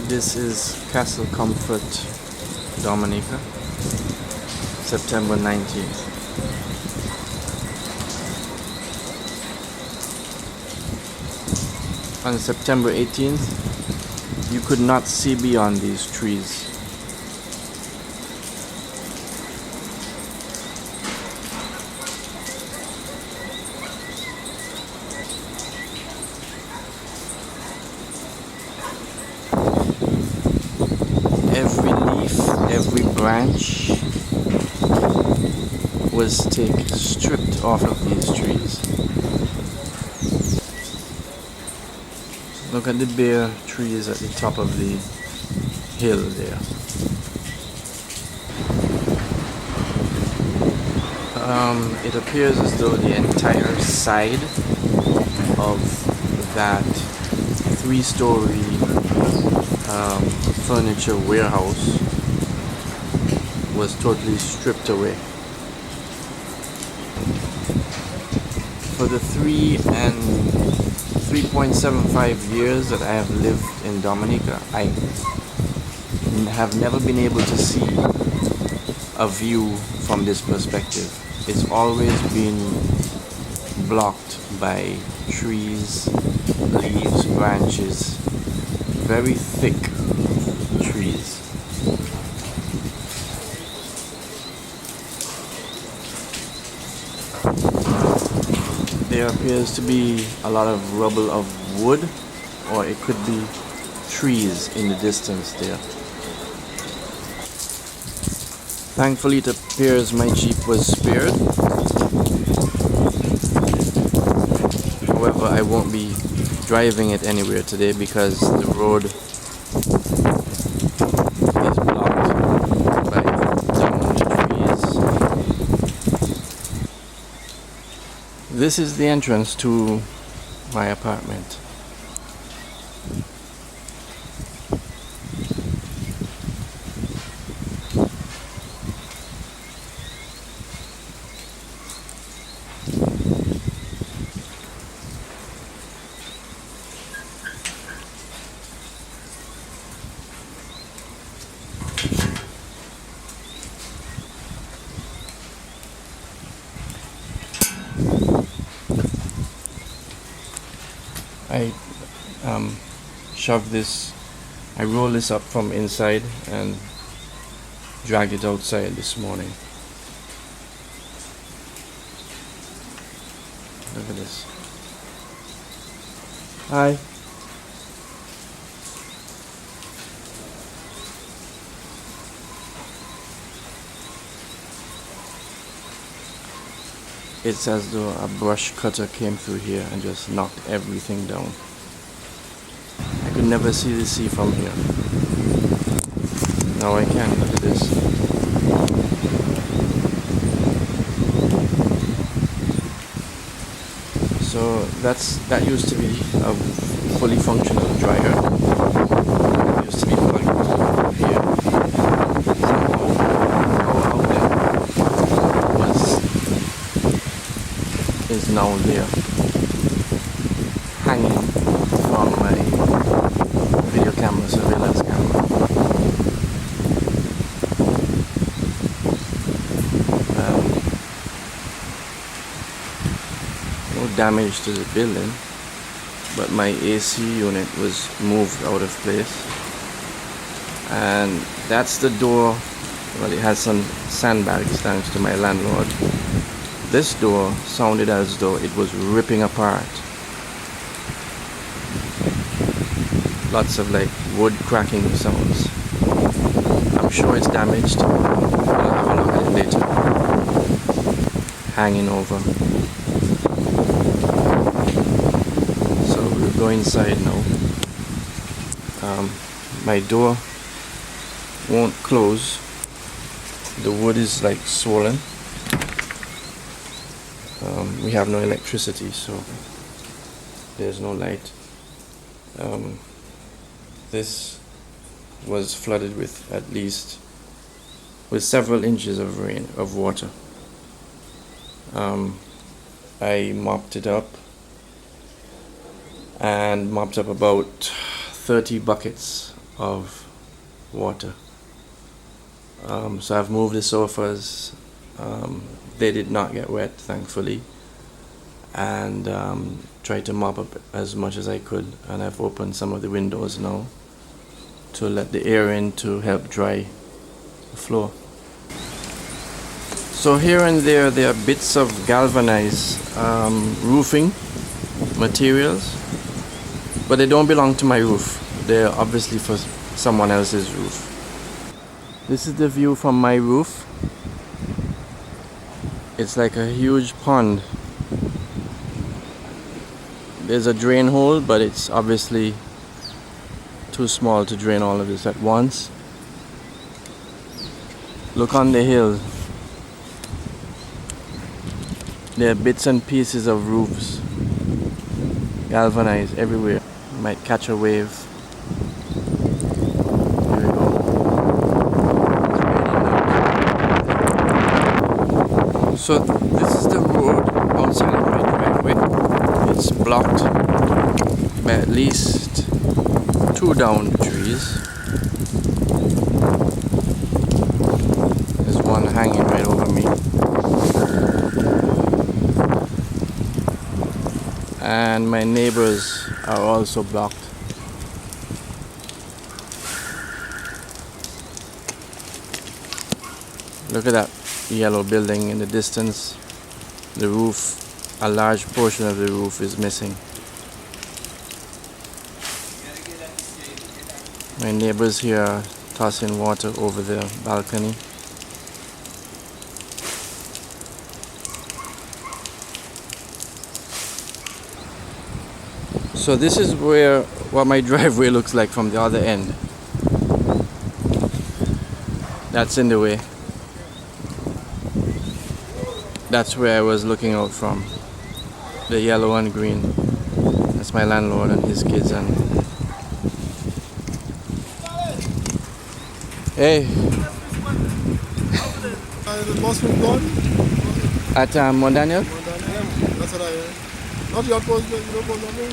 This is Castle Comfort, Dominica, September 19th. On September 18th, you could not see beyond these trees. Every leaf, every branch was stripped off of these trees. Look at the bare trees at the top of the hill there. It appears as though the entire side of that three-story furniture warehouse was totally stripped away. For the 3.75 years that I have lived in Dominica, I have never been able to see a view from this perspective. It's always been blocked by trees, leaves, branches, very thick trees. There appears to be a lot of rubble of wood, or it could be trees in the distance there. Thankfully, it appears my Jeep was spared. However, I won't be driving it anywhere today because the road is blocked by downed trees. This is the entrance to my apartment. I I rolled this up from inside and dragged it outside this morning. Look at this. Hi. It's as though a brush cutter came through here and just knocked everything down. I could never see the sea from here. Now I can. Look at this. So that used to be a fully functional dryer. It used to be plugged into here. Somehow our outlet is now there, hanging from my video camera, surveillance camera. No damage to the building, but my AC unit was moved out of place, and that's the door. Well, it has some sandbags thanks to my landlord. This door sounded as though it was ripping apart. Lots of like wood cracking sounds. I'm sure it's damaged. I'll have a look at it later. Hanging over. So we'll go inside now. My door won't close. The wood is like swollen. We have no electricity, so there's no light. This was flooded with several inches of rain, of water. I mopped it up and mopped up about 30 buckets of water. So I've moved the sofas. They did not get wet, thankfully, and tried to mop up as much as I could. And I've opened some of the windows now to let the air in to help dry the floor. So here and there are bits of galvanized roofing materials, but they don't belong to my roof. They're obviously for someone else's roof. This is the view from my roof. It's like a huge pond. There's a drain hole, but it's obviously too small to drain all of this at once. Look on the hill. There are bits and pieces of roofs, galvanized everywhere. You might catch a wave. Here we go. So this is the road outside of my driveway. It's blocked by at least 2 downed trees. There's one hanging right over me. And my neighbors are also blocked. Look at that yellow building in the distance. The roof, a large portion of the roof is missing. My neighbors here are tossing water over their balcony. So this is what my driveway looks like from the other end. That's in the way. That's where I was looking out from. The yellow and green. That's my landlord and his kids. And hey. The bus from gone? At Mondaniel? That's what I heard. Not your post, you don't post on me?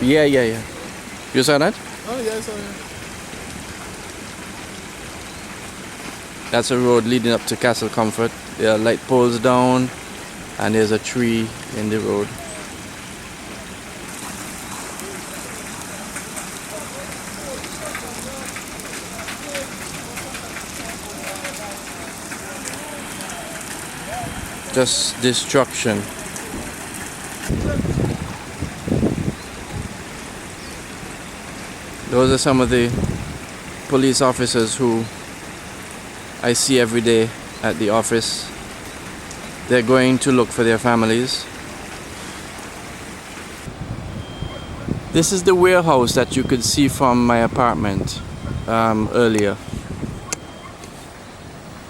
Yeah. You saw that? Oh, yeah, I saw it. That's a road leading up to Castle Comfort. There are light poles down and there's a tree in the road. Just destruction. Those are some of the police officers who I see every day at the office. They're going to look for their families. This is the warehouse that you could see from my apartment earlier.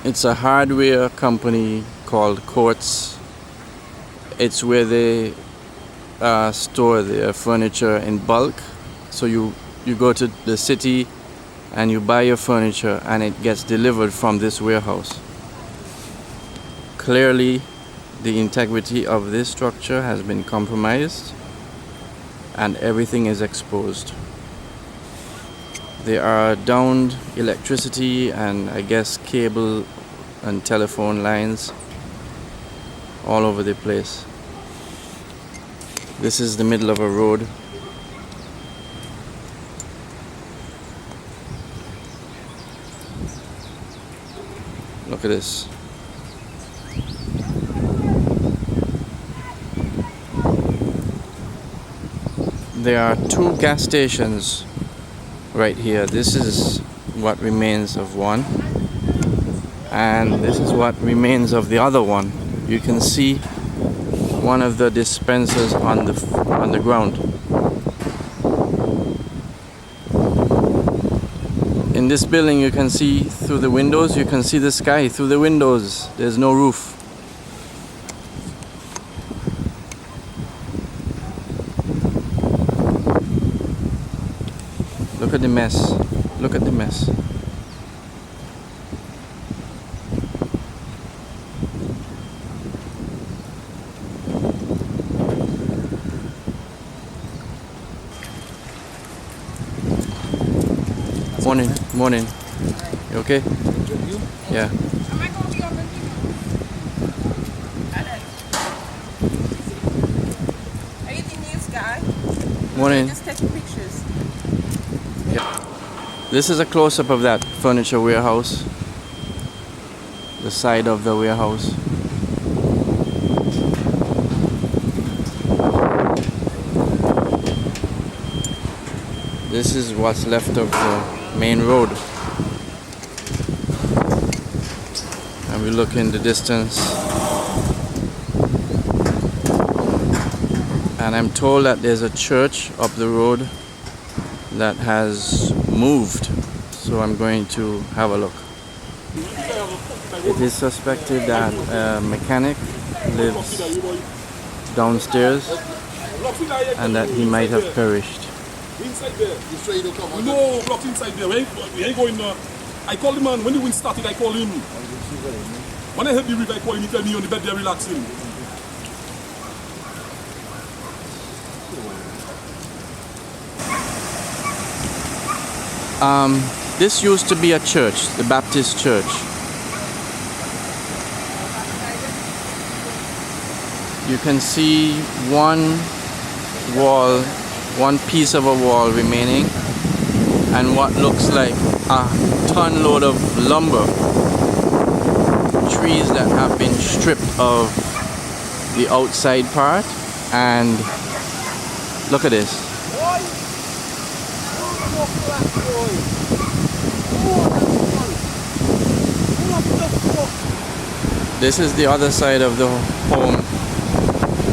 It's a hardware company called Courts. It's where they store their furniture in bulk. So you go to the city and you buy your furniture and it gets delivered from this warehouse. Clearly, the integrity of this structure has been compromised and everything is exposed. There are downed electricity and I guess cable and telephone lines all over the place. This is the middle of a road. Look at this. There are 2 gas stations right here. This is what remains of one, and this is what remains of the other one. You can see one of the dispensers on the ground. In this building you can see through the windows, you can see the sky through the windows. There's no roof. Look at the mess. Look at the mess. Morning. Morning. You okay? You? Yeah. Am I going to be on the video? Are you the news guy? Morning. Just taking pictures. This is a close-up of that furniture warehouse. The side of the warehouse. This is what's left of the main road. And we look in the distance. And I'm told that there's a church up the road that has moved. So I'm going to have a look. It is suspected that a mechanic lives downstairs and that he might have perished. Inside there. You sure you don't come on? No, blocked inside there. We ain't going there. I called the man. When the wind started, I called him. When I heard the river, I called him. He tell me on the bed there relaxing. This used to be a church, the Baptist church. You can see one wall, one piece of a wall remaining, and what looks like a ton load of lumber. Trees that have been stripped of the outside part, and look at this. This is the other side of the home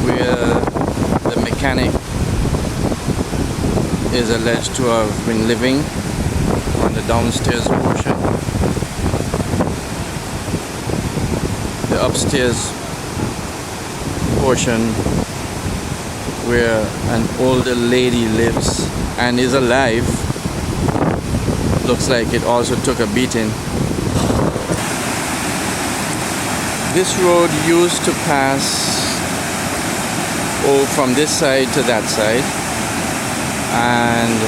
where the mechanic is alleged to have been living on the downstairs portion. The upstairs portion where an older lady lives and is alive. Looks like it also took a beating. This road used to pass from this side to that side, and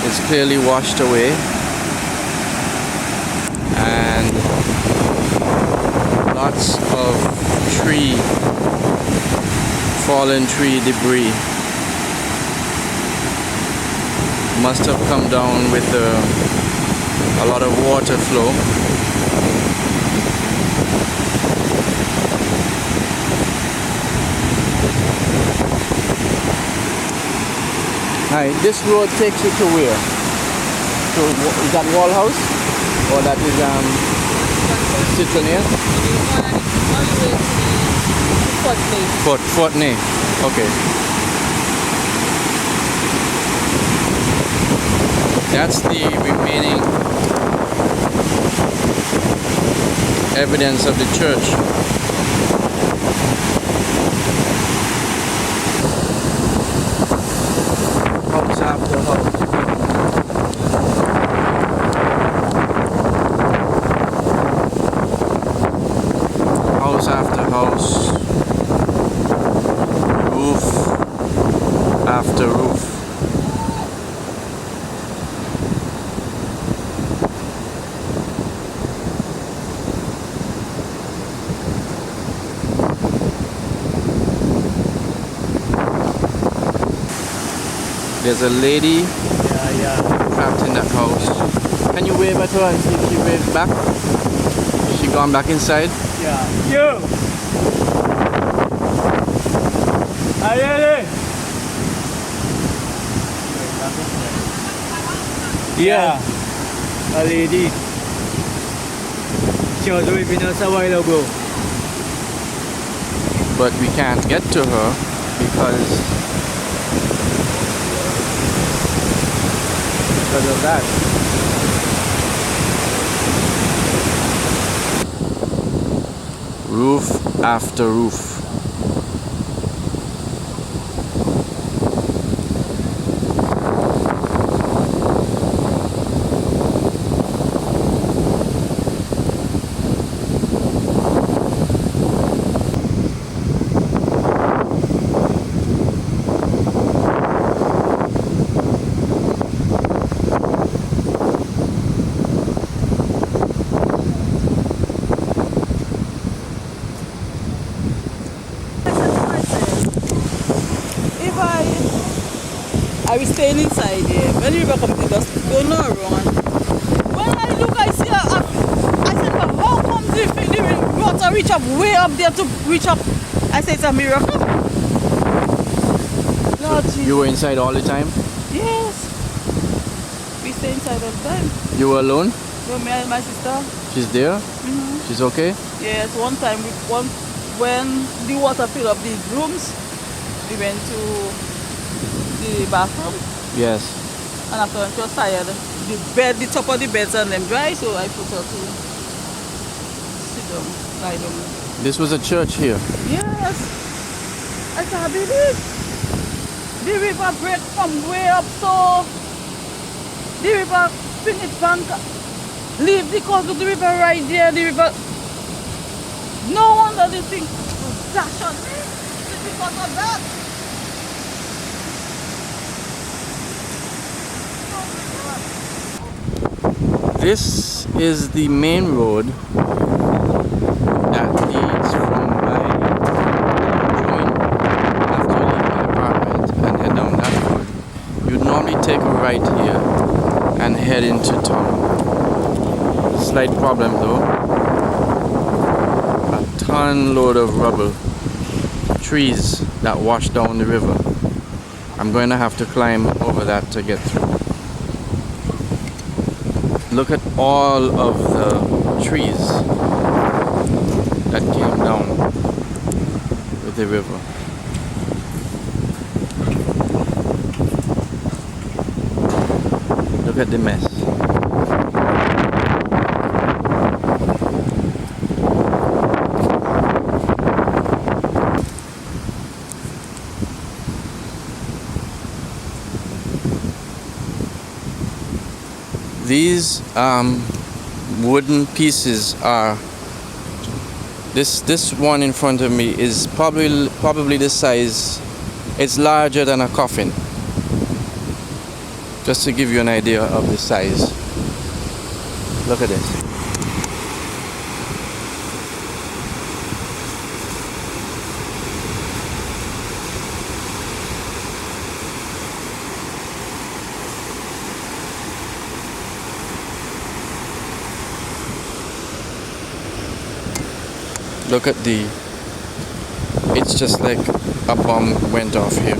it's clearly washed away, and lots of fallen tree debris must have come down with a lot of water flow. Hi, this road takes you to where? So is that Wall House? Or that is Citronnier? Fort Ney. Okay. That's the remaining evidence of the church. House after house. House after house. Roof after roof. There's a lady trapped in that house. Can you wave at her and see if she waves back? Is she gone back inside? Yeah. You! Ayele! Yeah. A lady. She was with us a while ago. But we can't get to her because of that. Roof after roof. I was staying inside there. When the river comes, it just don't know around. When I look, I see I said, but how come the water reach up way up there to reach up? I said, it's a miracle. Lord Jesus. You were inside all the time? Yes. We stay inside all the time. You were alone? No, me and my sister. She's there? Mm-hmm. She's okay? Yes, one time when the water filled up these rooms, we went to the bathroom. Yes. And after she was tired, the top of the beds and them dry, so I put her to sit down, lie down. This was a church here. Yes. I can't believe. The river break from way up, so the river finish bank, leave the coast of the river right there, the river. No wonder this thing was dash on me. It's because of that. This is the main road that leads from my join after you leave my apartment and head down that road. You'd normally take a right here and head into town. Slight problem though. A ton load of rubble. Trees that wash down the river. I'm going to have to climb over that to get through. Look at all of the trees that came down with the river. Look at the mess. These wooden pieces are, this one in front of me is probably the size, it's larger than a coffin. Just to give you an idea of the size. Look at this. Look at it's just like a bomb went off here.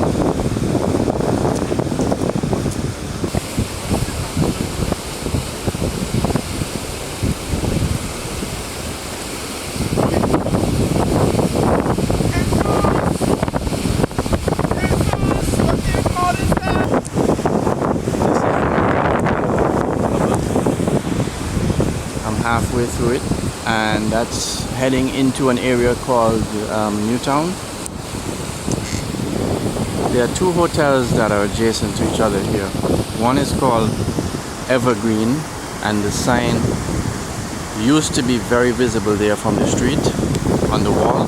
I'm halfway through it, and that's heading into an area called Newtown. There are two hotels that are adjacent to each other here. One is called Evergreen, and the sign used to be very visible there from the street on the wall,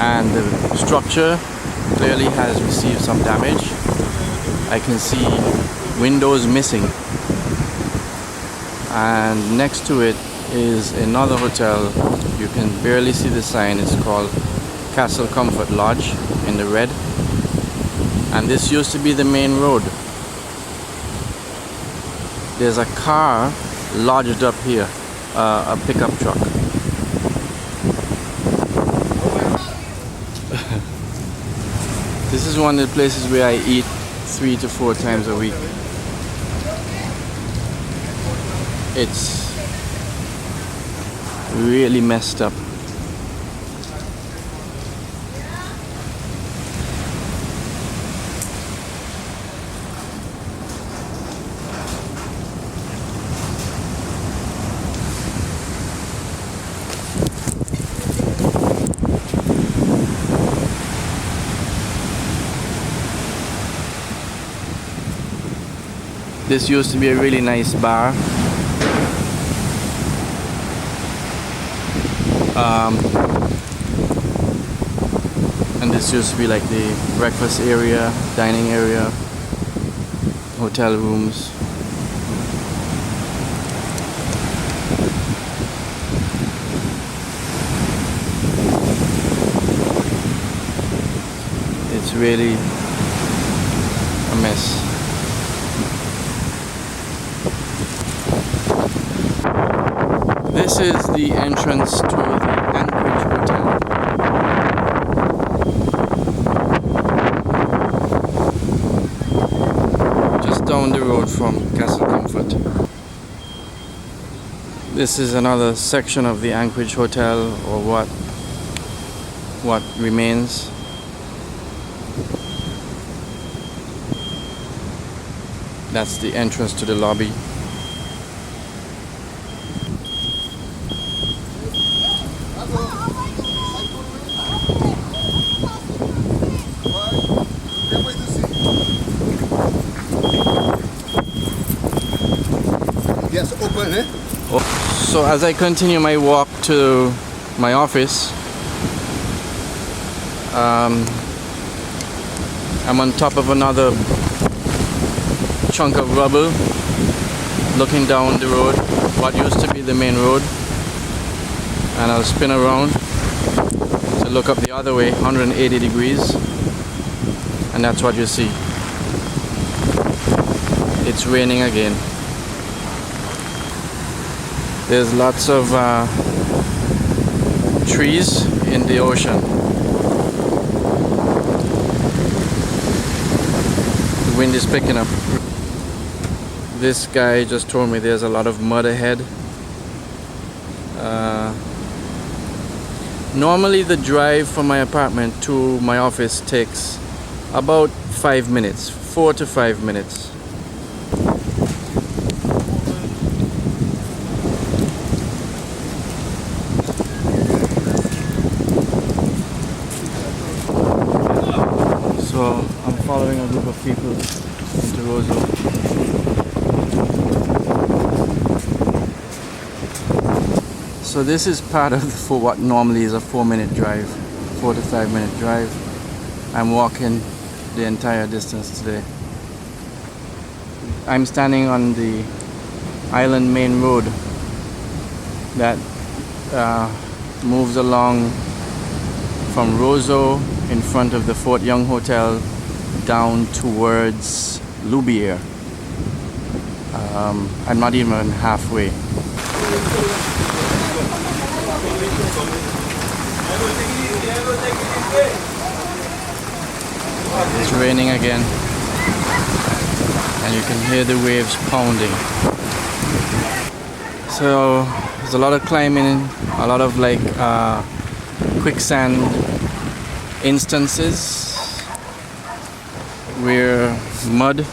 and the structure clearly has received some damage. I can see windows missing, and next to it is another hotel. You can barely see the sign. It's called Castle Comfort Lodge in the red, and this used to be the main road. There's a car lodged up here, a pickup truck. This is one of the places where I eat 3 to 4 times a week. It's really messed up. This used to be a really nice bar. And this used to be like the breakfast area, dining area, hotel rooms. It's really a mess. This is the entrance to the Anchorage Hotel. Just down the road from Castle Comfort. This is another section of the Anchorage Hotel, or what remains. That's the entrance to the lobby. Yes, open, eh? So as I continue my walk to my office, I'm on top of another chunk of rubble, looking down the road, what used to be the main road, and I'll spin around to look up the other way, 180 degrees, and that's what you see. It's raining again. There's lots of trees in the ocean. The wind is picking up. This guy just told me there's a lot of mud ahead. Normally the drive from my apartment to my office takes about 5 minutes, 4 to 5 minutes. So I'm following a group of people into Roseau. So this is part of for what normally is a 4-minute drive, 4 to 5 minute drive. I'm walking the entire distance today. I'm standing on the Island Main Road that moves along from Roseau in front of the Fort Young Hotel down towards Loubier. I'm not even halfway. It's raining again, and you can hear the waves pounding. So there's a lot of climbing, a lot of like quicksand instances where mud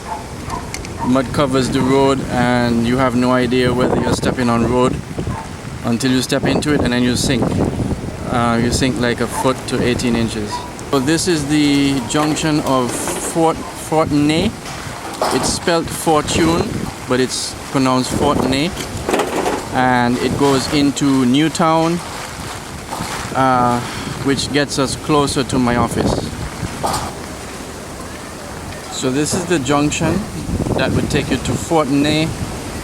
covers the road and you have no idea whether you're stepping on road until you step into it, and then you sink. You sink like a foot to 18 inches. So this is the junction of Fortenay. It's spelled Fortune, but it's pronounced Fortenay, and it goes into Newtown, which gets us closer to my office. So this is the junction that would take you to Fortenay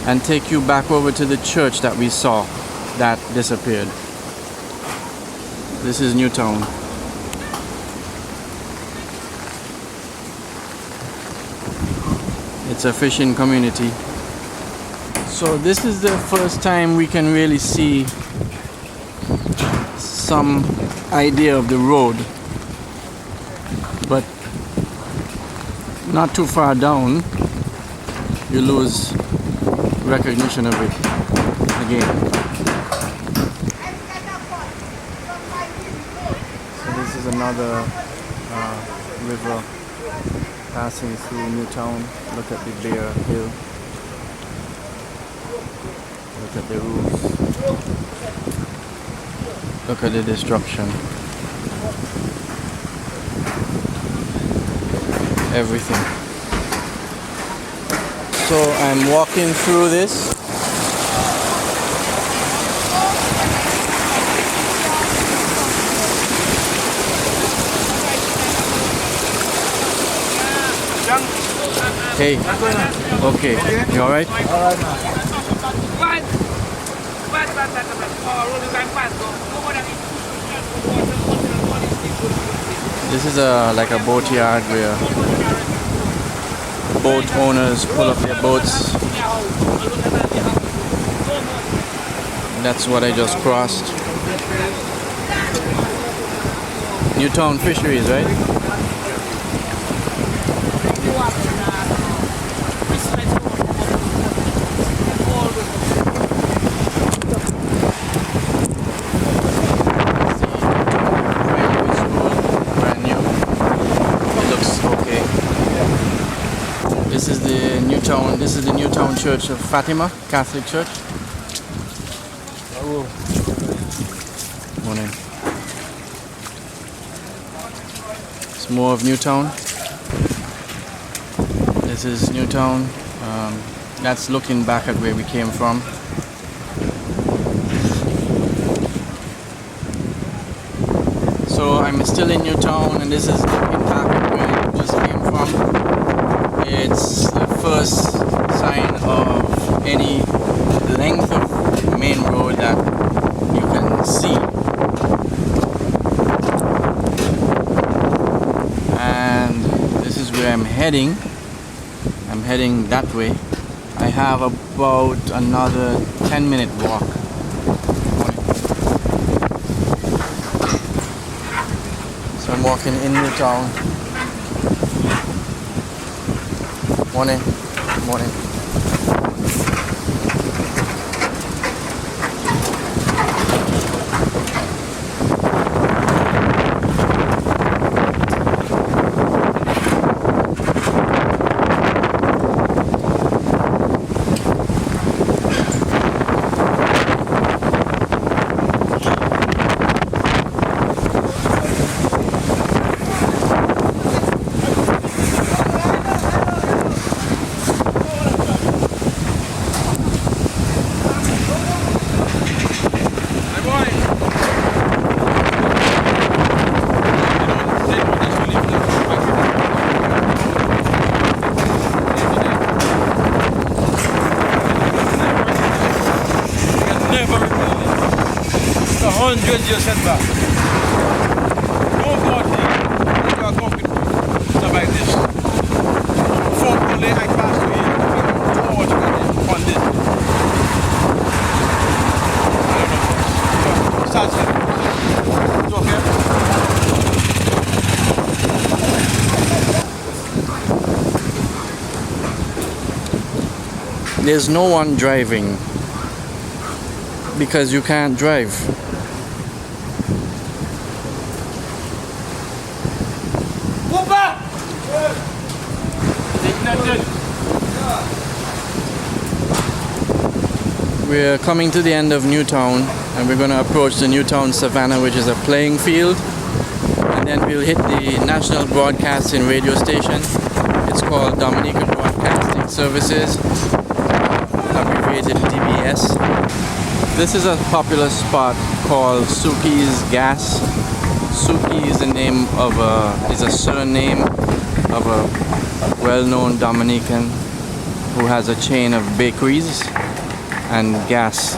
and take you back over to the church that we saw that disappeared. This is Newtown. It's a fishing community. So this is the first time we can really see some idea of the road, but not too far down you lose recognition of it again. So this is another river passing through Newtown. Look at the bare hill. Look at the roofs. Look at the destruction. Everything. So I'm walking through this. Hey. Okay. You alright? This is like a boat yard where boat owners pull up their boats. That's what I just crossed. Newtown Fisheries, right? Brand new. It looks okay. This is the Newtown Church of Fatima, Catholic Church. Morning. It's more of Newtown. This is Newtown. That's looking back at where we came from. So I'm still in Newtown, and this is looking back at where I just came from. It's the first sign of any length of main road that you can see. And this is where I'm heading. I'm heading that way. I have about another 10-minute walk. So I'm walking in Newtown. Morning. Morning. Just set back. No God thing. You are confident. Stuff like this. Before only I pass to you. Too much on this. I don't know. Start setting. It's okay. There's no one driving because you can't drive. We're coming to the end of Newtown, and we're going to approach the Newtown Savannah, which is a playing field, and then we'll hit the national broadcasting radio station. It's called Dominica Broadcasting Services, abbreviated DBS. This is a popular spot called Suki's Gas. Suki is the name of is a surname of a well-known Dominican who has a chain of bakeries and gas,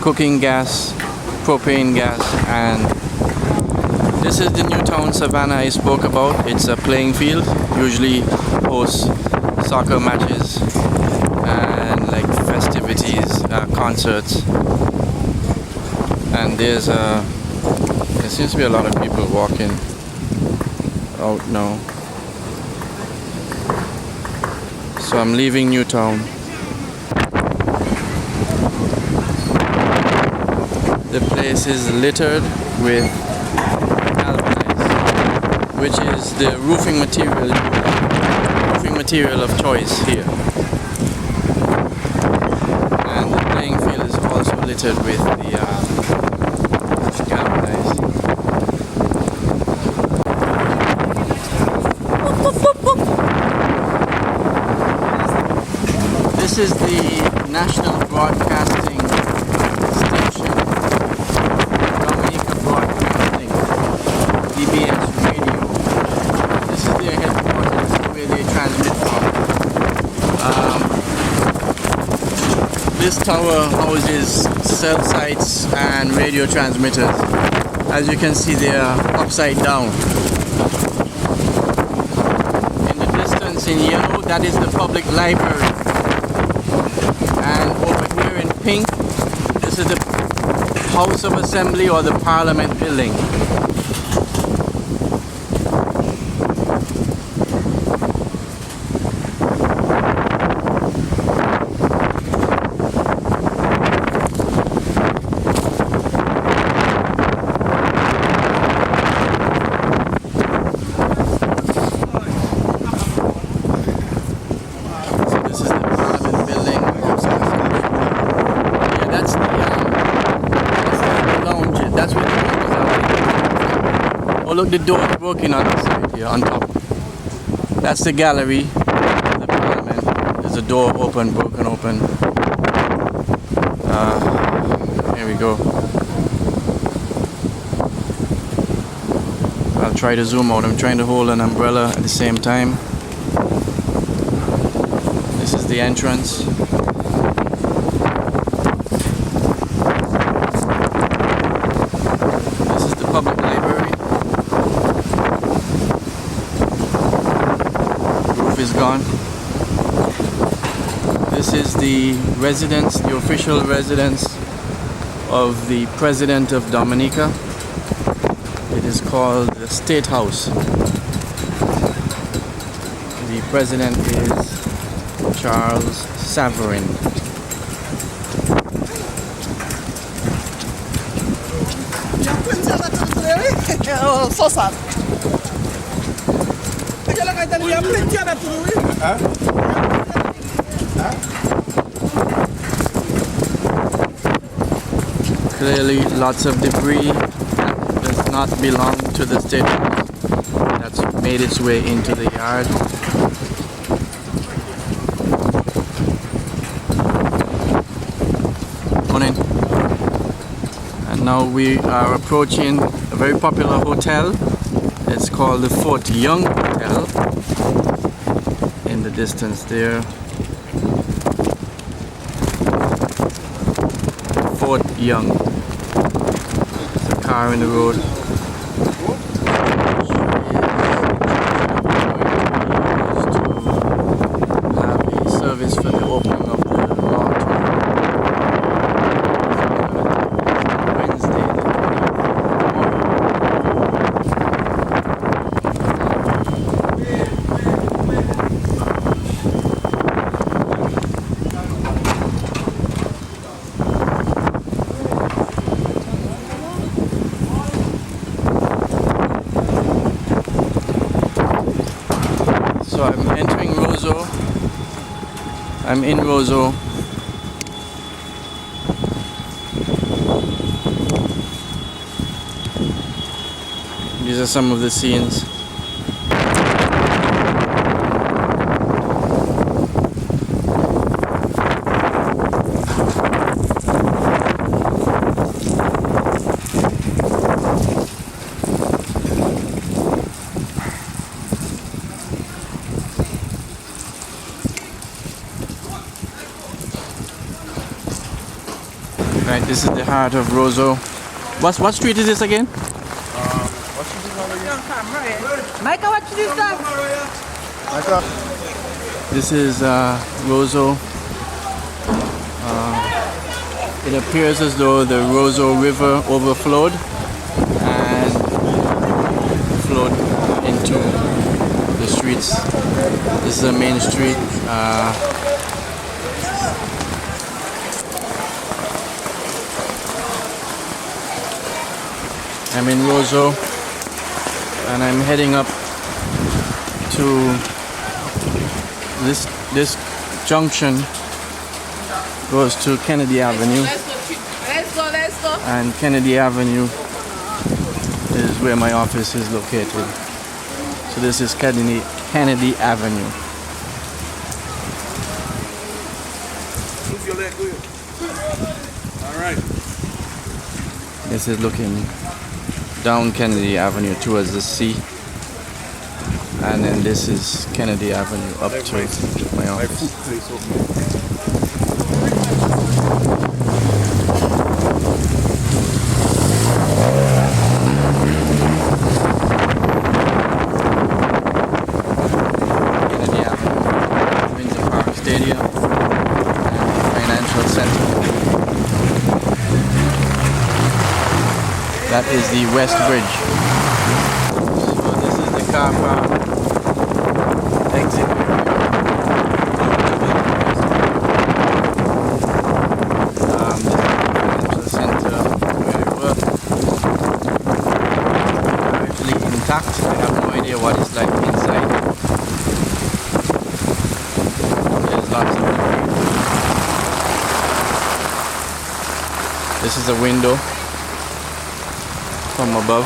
cooking gas, propane gas, and this is the Newtown Savannah I spoke about. It's a playing field, usually hosts soccer matches and like festivities, concerts, and there seems to be a lot of people walking out now. So I'm leaving Newtown. The place is littered with galvanized, which is the roofing material of choice here. And the playing field is also littered with the galvanized. This is the national broadcasting station, Dominica Broadcasting, DBS Radio. This is their headquarters, where they transmit from. This tower houses cell sites and radio transmitters. As you can see, they are upside down. In the distance house in yellow, that is the public library. And over here in pink, this is the House of Assembly or the Parliament building. Look, the door is broken on this side here, on top. That's the gallery, the Parliament. There's a door open, broken open. Here we go. I'll try to zoom out. I'm trying to hold an umbrella at the same time. This is the entrance. This is the public library. Is gone. This is the residence, the official residence of the President of Dominica. It is called the State House. The President is Charles Savarin. Oh, so sad. Clearly lots of debris that does not belong to the State House that's made its way into the yard. Morning. And now we are approaching a very popular hotel. It's called the Fort Young Hotel. In the distance there, Fort Young. There's a car in the road. To have a service for the opening of the law term. Wednesday, the 24th. So I'm entering Roseau. I'm in Roseau. These are some of the scenes. Right, this is the heart of Roseau. What street is this again? Micah, what you do, sir? This is Roseau. It appears as though the Roseau River overflowed and flowed into the streets. This is a main street. I'm in Roseau and I'm heading up to this junction goes to Kennedy Avenue, Let's go. and Kennedy Avenue is where my office is located. So this is Kennedy Avenue. Move your leg, go ahead. All right. This is looking down Kennedy Avenue towards the sea. And then this is Kennedy Avenue up to my office. Kennedy Avenue. That is the West Bridge. So this is the car park exit. This is the center where I work. Actually intact. I have no idea what it's like inside. There's lots of debris. This is a window from above.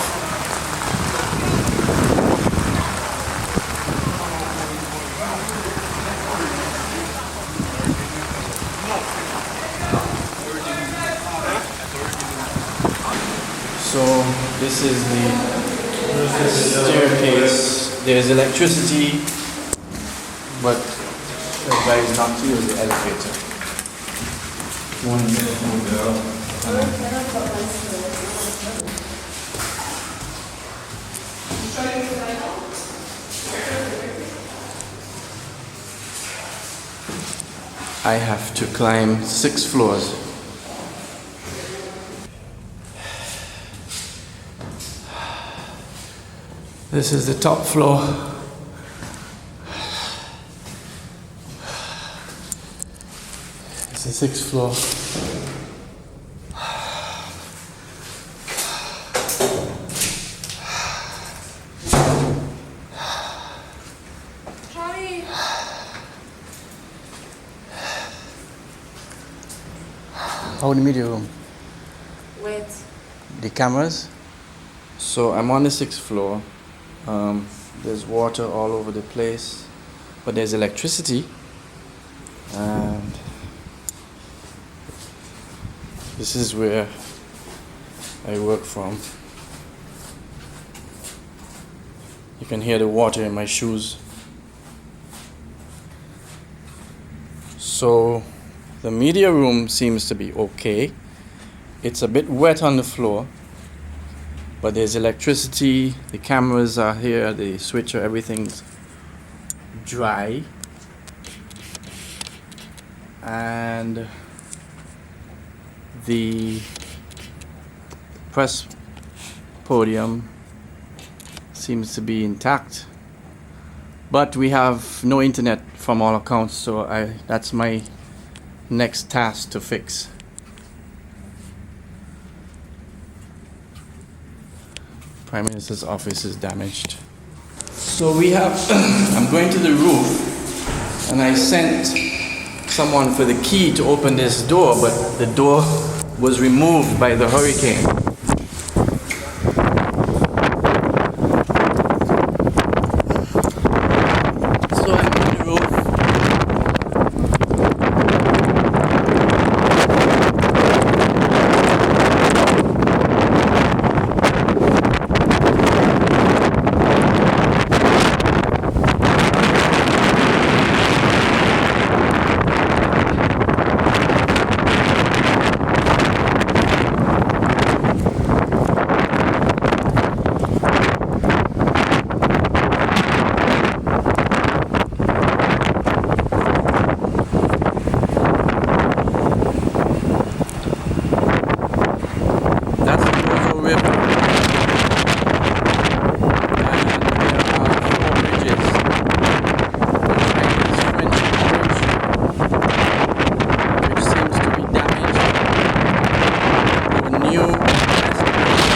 So this is the staircase. There's electricity, but advised not to use the elevator. One minute. I have to climb 6 floors. This is the top floor. It's the 6th floor. Charlie. How the media room? Wait. The cameras. So I'm on the 6th floor. There's water all over the place, but there's electricity, and this is where I work from. You can hear the water in my shoes. So the media room seems to be okay. It's a bit wet on the floor, but there's electricity, the cameras are here, the switcher, everything's dry. And the press podium seems to be intact. But we have no internet from all accounts, so that's my next task to fix. Prime Minister's office is damaged. So we have, I'm going to the roof, and I sent someone for the key to open this door, but the door was removed by the hurricane. So I'm on the roof. That's the Roseau River. And there are 4 bridges. The Chinese French bridge, which seems to be damaged. The new West bridge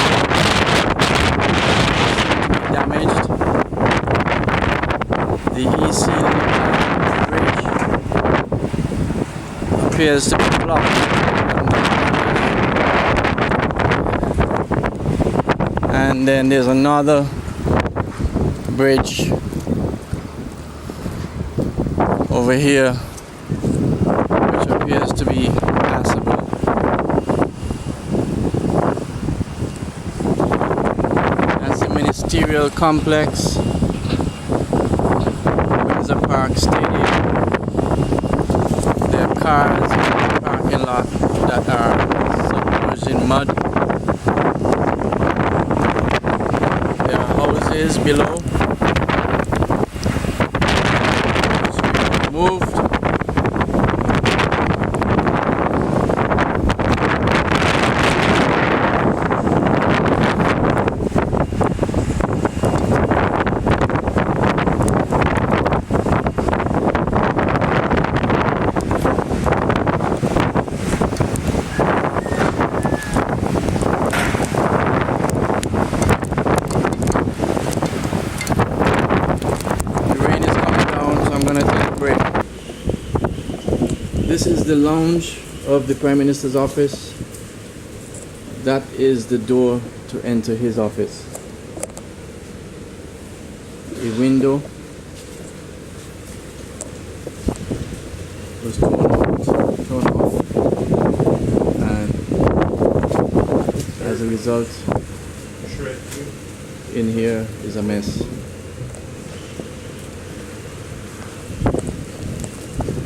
damaged. The EC bridge appears to be blocked. And then there's another bridge over here, which appears to be passable. That's the ministerial complex, Windsor Park Stadium. There are cars in the parking lot that are submerged in mud. There are houses below. Moved. This is the lounge of the Prime Minister's office. That is the door to enter his office. A window was torn off, and as a result, in here is a mess.